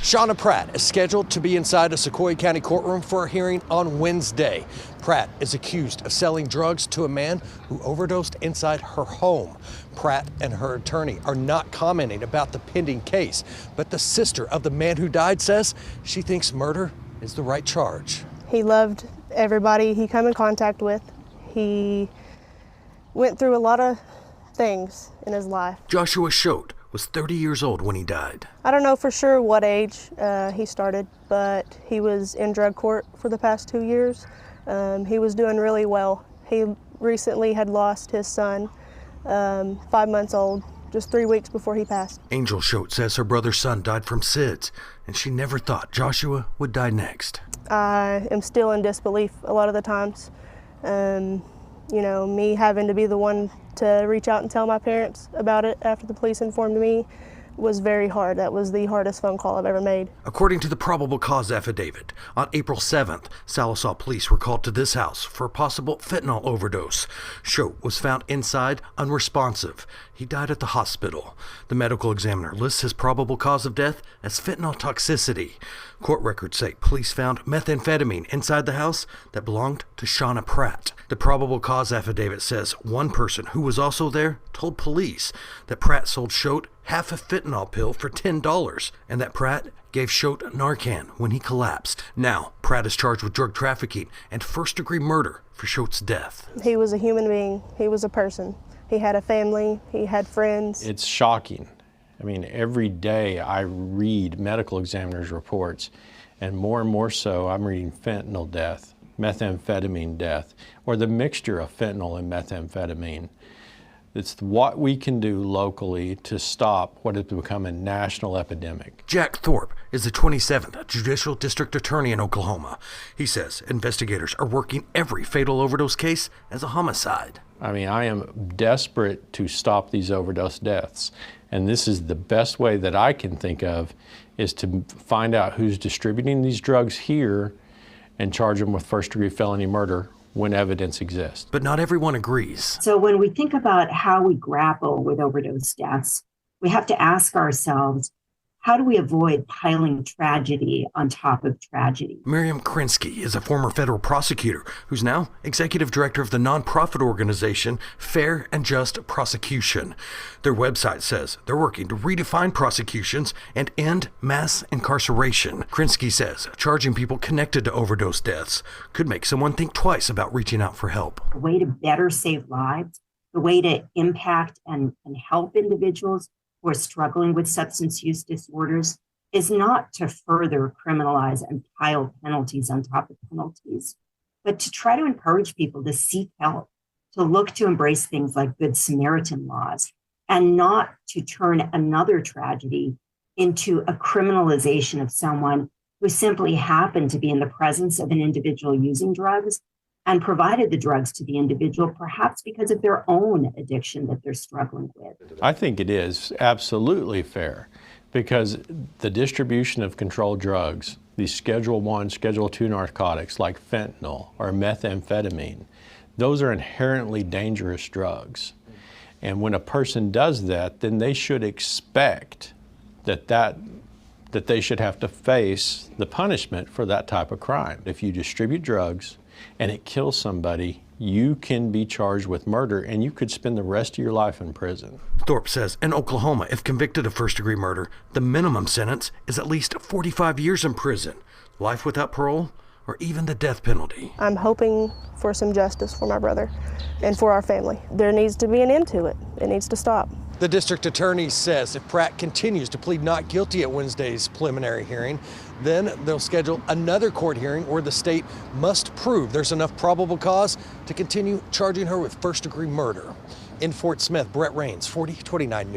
Shauna Pratt is scheduled to be inside a Sequoia County courtroom for a hearing on Wednesday. Pratt is accused of selling drugs to a man who overdosed inside her home. Pratt and her attorney are not commenting about the pending case, but the sister of the man who died says she thinks murder is the right charge. He loved everybody he came in contact with. He went through a lot of things in his life. Joshua Choate was 30 years old when he died. I don't know for sure what age he started, but he was in drug court for the past 2 years. He was doing really well. He recently had lost his son, 5 months old, just 3 weeks before he passed. Angel Choate says her brother's son died from SIDS, and she never thought Joshua would die next. I am still in disbelief a lot of the times. You know, me having to be the one to reach out and tell my parents about it after the police informed me was very hard. That was the hardest phone call I've ever made. According to the probable cause affidavit, on April 7th, Sallisaw police were called to this house for a possible fentanyl overdose. Choate was found inside, unresponsive. He died at the hospital. The medical examiner lists his probable cause of death as fentanyl toxicity. Court records say police found methamphetamine inside the house that belonged to Shauna Pratt. The probable cause affidavit says one person who was also there told police that Pratt sold Choate half a fentanyl pill for $10 and that Pratt gave Choate Narcan when he collapsed. Now, Pratt is charged with drug trafficking and first-degree murder for Choate's death. He was a human being. He was a person. He had a family. He had friends. It's shocking. I mean, every day I read medical examiners' reports, and more so I'm reading fentanyl death, methamphetamine death, or the mixture of fentanyl and methamphetamine. It's what we can do locally to stop what has become a national epidemic. Jack Thorpe is the 27th Judicial District Attorney in Oklahoma. He says investigators are working every fatal overdose case as a homicide. I mean, I am desperate to stop these overdose deaths. And this is the best way that I can think of, is to find out who's distributing these drugs here and charge them with first-degree felony murder when evidence exists. But not everyone agrees. So when we think about how we grapple with overdose deaths, we have to ask ourselves, how do we avoid piling tragedy on top of tragedy? Miriam Krinsky is a former federal prosecutor who's now executive director of the nonprofit organization Fair and Just Prosecution. Their website says they're working to redefine prosecutions and end mass incarceration. Krinsky says charging people connected to overdose deaths could make someone think twice about reaching out for help. The way to better save lives, the way to impact and help individuals who are struggling with substance use disorders is not to further criminalize and pile penalties on top of penalties, but to try to encourage people to seek help, to look to embrace things like Good Samaritan laws, and not to turn another tragedy into a criminalization of someone who simply happened to be in the presence of an individual using drugs and provided the drugs to the individual, perhaps because of their own addiction that they're struggling with. I think it is absolutely fair, because the distribution of controlled drugs, these Schedule I, Schedule II narcotics like fentanyl or methamphetamine, those are inherently dangerous drugs. And when a person does that, then they should expect that they should have to face the punishment for that type of crime. If you distribute drugs and it kills somebody, you can be charged with murder and you could spend the rest of your life in prison. Thorpe says in Oklahoma, if convicted of first-degree murder, the minimum sentence is at least 45 years in prison, life without parole, or even the death penalty. I'm hoping for some justice for my brother and for our family. There needs to be an end to it. It needs to stop. The district attorney says if Pratt continues to plead not guilty at Wednesday's preliminary hearing, then they'll schedule another court hearing where the state must prove there's enough probable cause to continue charging her with first-degree murder. In Fort Smith, Brett Rains, 4029 News.